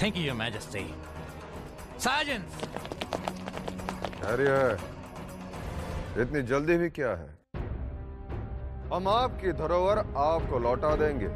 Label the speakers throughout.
Speaker 1: Thank you, Your Majesty. Sergeants!
Speaker 2: अरे इतनी जल्दी भी क्या है? हम आपकी धरोहर आपको लौटा देंगे।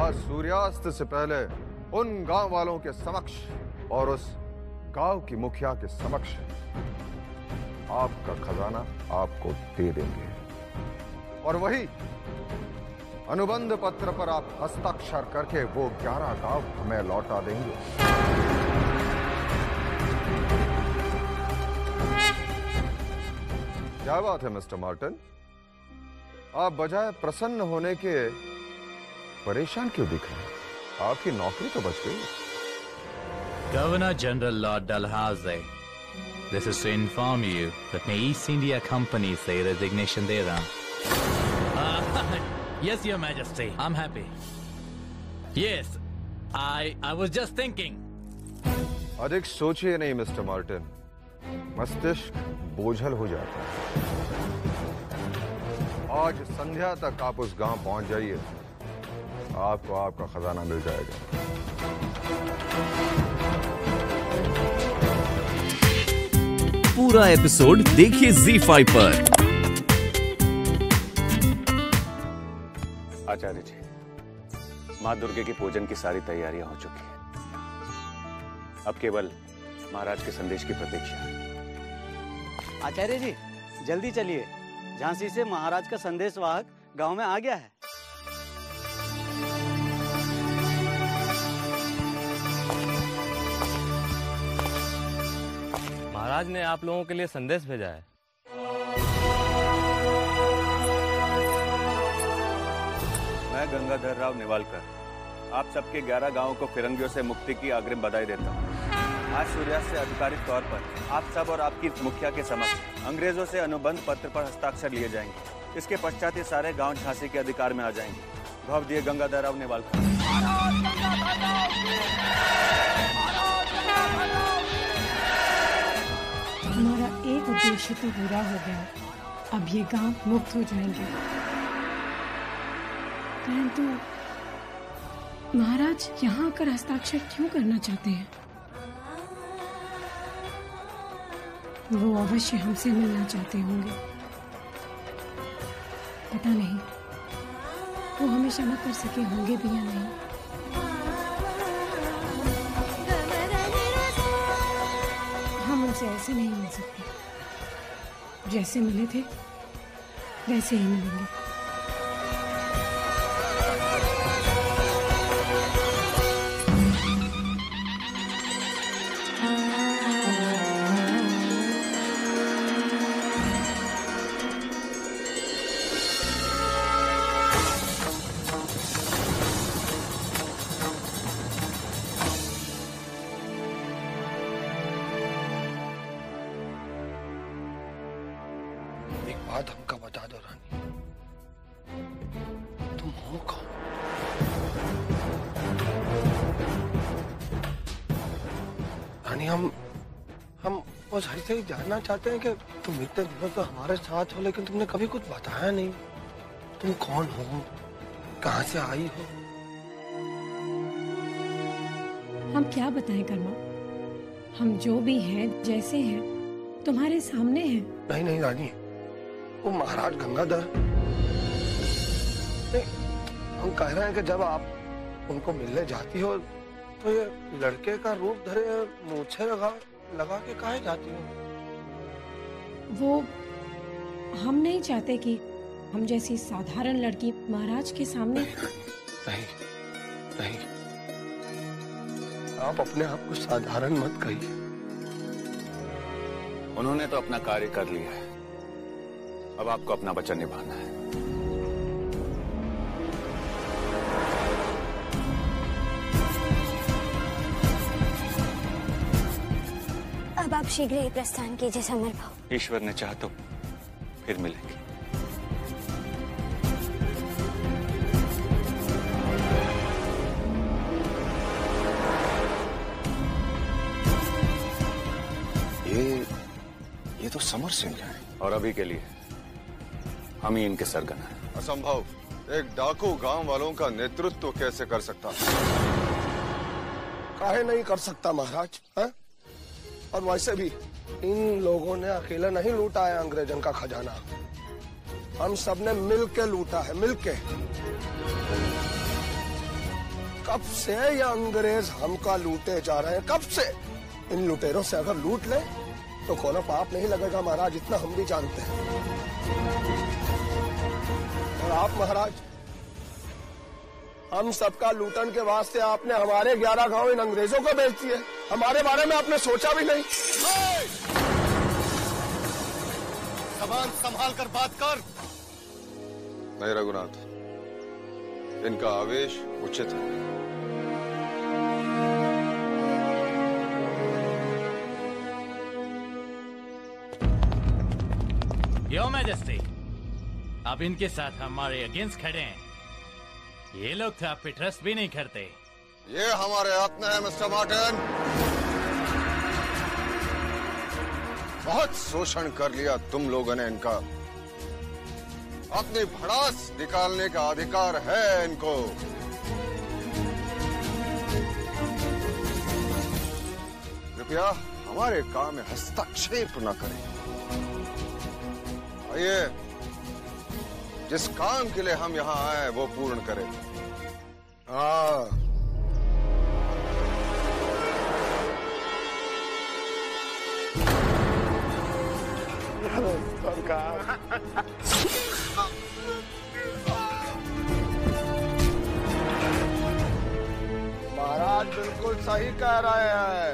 Speaker 2: आज सूर्यास्त से पहले उन गांव वालों के समक्ष और उस गांव की मुखिया के समक्ष आपका खजाना आपको दे देंगे और वही अनुबंध पत्र पर आप हस्ताक्षर करके वो 11 गांव हमें लौटा देंगे। क्या बात है मिस्टर मार्टिन, आप बजाय प्रसन्न होने के परेशान क्यों दिख रहे हैं? आपकी नौकरी तो बच गई।
Speaker 1: Governor General Lord Dalhousie, this is to inform you that my East India Company say resignation दे रहा। Yes, Your Majesty, I'm happy. Yes, I was just thinking.
Speaker 2: अधिक सोचिए नहीं मिस्टर मार्टिन, मस्तिष्क बोझल हो जाता है। आज संध्या तक आप उस गांव पहुंच जाइए, आपको आपका खजाना मिल जाएगा।
Speaker 3: पूरा एपिसोड देखिए ZEE5 पर।
Speaker 4: आचार्य जी, मां दुर्गे की पूजन की सारी तैयारियां हो चुकी हैं। अब केवल महाराज के संदेश की प्रतीक्षा है।
Speaker 5: आचार्य जी, जल्दी चलिए, झांसी से महाराज का संदेश वाहक गांव में आ गया है।
Speaker 6: महाराज ने आप लोगों के लिए संदेश भेजा है।
Speaker 4: मैं गंगाधर राव नेवालकर आप सबके 11 गांवों को फिरंगियों से मुक्ति की अग्रिम बधाई देता हूँ। आज सूर्यास्त से आधिकारिक तौर पर आप सब और आपकी मुखिया के समक्ष अंग्रेजों से अनुबंध पत्र पर हस्ताक्षर लिए जाएंगे। इसके पश्चात ये सारे गांव झांसी के अधिकार में आ जाएंगे। भवदीय गंगाधर राव नेवालकर।
Speaker 7: हमारा एक उद्देश्य तो पूरा हो गया, अब ये गांव मुक्त हो जाएंगे। परंतु महाराज यहाँ आकर हस्ताक्षर क्यों करना चाहते हैं? वो अवश्य हमसे मिलना चाहते होंगे। पता नहीं वो हमें क्षमा कर सके होंगे भी या नहीं। हम उनसे ऐसे नहीं मिल सकते, जैसे मिले थे वैसे ही मिलेंगे।
Speaker 8: बात हमका बता दो रानी, तुम हो कौन? रानी, हम बस ऐसे ही जानना चाहते हैं कि तुम इतने दिनों से हमारे साथ हो, लेकिन तुमने कभी कुछ बताया नहीं। तुम कौन हो, कहाँ से आई हो?
Speaker 7: हम क्या बताएं कर्मा, हम जो भी हैं जैसे हैं तुम्हारे सामने हैं।
Speaker 8: नहीं नहीं रानी, वो महाराज गंगाधर नहीं, हम कह रहे हैं कि जब आप उनको मिलने जाती हो तो ये लड़के का रूप धरे मूछे लगा के काहे जाती हो?
Speaker 7: वो हम नहीं चाहते कि हम जैसी साधारण लड़की महाराज के सामने।
Speaker 8: नहीं नहीं, आप अपने आप को साधारण मत कहिए।
Speaker 4: उन्होंने तो अपना कार्य कर लिया है, अब आपको अपना वचन निभाना है।
Speaker 9: अब आप शीघ्र ही प्रस्थान कीजिए समर भाऊ।
Speaker 4: ईश्वर ने चाहा तो फिर मिलेंगे। तो समर सिंह है और अभी के लिए हम ही इनके सरगना हैं।
Speaker 2: असंभव, एक डाकू गांव वालों का नेतृत्व कैसे कर सकता?
Speaker 8: काहे नहीं कर सकता महाराज, है? और वैसे भी इन लोगों ने अकेले नहीं लूटा है अंग्रेजन का खजाना, हम सब ने मिलके लूटा है, मिलके। कब से ये अंग्रेज हमका लूटे जा रहे हैं, कब से? इन लुटेरों से अगर लूट ले तो कोनो पाप नहीं लगेगा महाराज, इतना हम भी जानते हैं। और आप महाराज, हम सबका लूटन के वास्ते आपने हमारे 11 गांव इन अंग्रेजों को बेच दिए, हमारे बारे में आपने सोचा भी नहीं।
Speaker 10: जबान संभाल कर बात कर।
Speaker 2: नहीं रघुनाथ, इनका आवेश उचित है।
Speaker 1: योर मैजेस्टी, आप इनके साथ हमारे अगेंस्ट खड़े हैं। ये लोग तो आप पे ट्रस्ट भी नहीं करते।
Speaker 2: ये हमारे अपने हैं मिस्टर मार्टिन। बहुत शोषण कर लिया तुम लोगों ने इनका। अपनी भड़ास निकालने का अधिकार है इनको। कृपया हमारे काम में हस्तक्षेप न करें। आइए, जिस काम के लिए हम यहाँ आए वो पूर्ण करें।
Speaker 8: हाँ, महाराज बिल्कुल सही कह रहे हैं।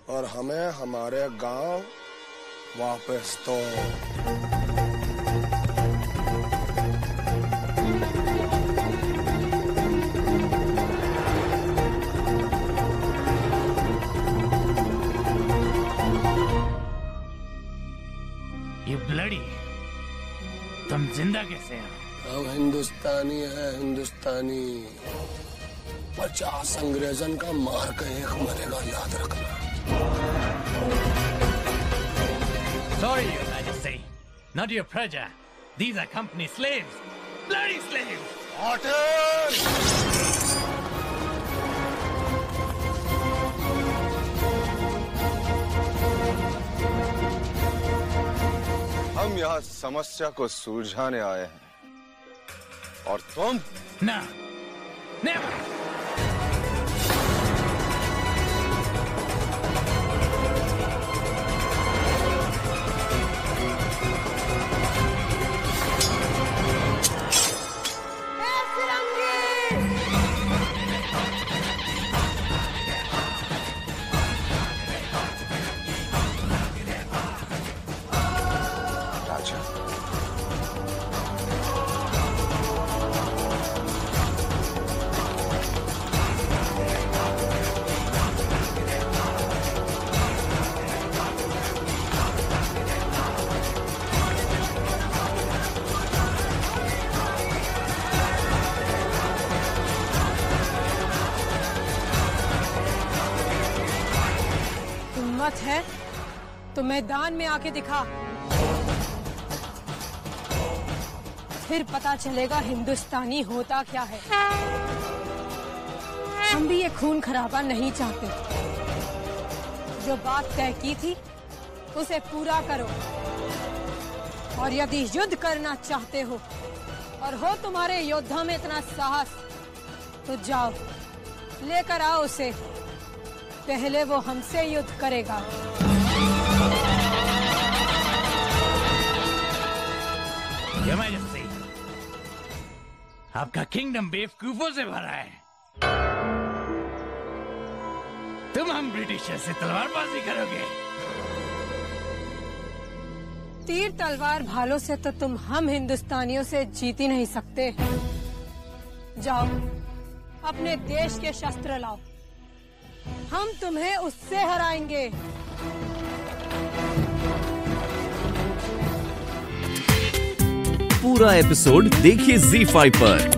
Speaker 8: और हमें हमारे गांव वापस दो।
Speaker 1: ये ब्लडी, तुम जिंदा कैसे हो?
Speaker 8: हम हिंदुस्तानी है, हिंदुस्तानी। 50 अंग्रेजन का मार के एक मरेगा, याद रखना।
Speaker 1: Sorry, Your Majesty, not your praja. These are company slaves, bloody slaves.
Speaker 2: हम यहाँ समस्या को सुलझाने आए हैं, और तुम?
Speaker 1: No, never.
Speaker 7: है तो मैदान में आके दिखा, फिर पता चलेगा हिंदुस्तानी होता क्या है। हम भी ये खून खराबा नहीं चाहते। जो बात तय की थी उसे पूरा करो, और यदि युद्ध करना चाहते हो और हो तुम्हारे योद्धा में इतना साहस, तो जाओ लेकर आओ उसे। पहले वो हमसे युद्ध करेगा।
Speaker 1: Your Majesty, आपका किंगडम बेवकूफों से भरा है। तुम हम ब्रिटिशर से तलवारबाजी करोगे?
Speaker 7: तीर तलवार भालों से तो तुम हम हिंदुस्तानियों से जीत ही नहीं सकते। जाओ अपने देश के शस्त्र लाओ, हम तुम्हें उससे हराएंगे।
Speaker 3: पूरा एपिसोड देखिए ZEE5 पर।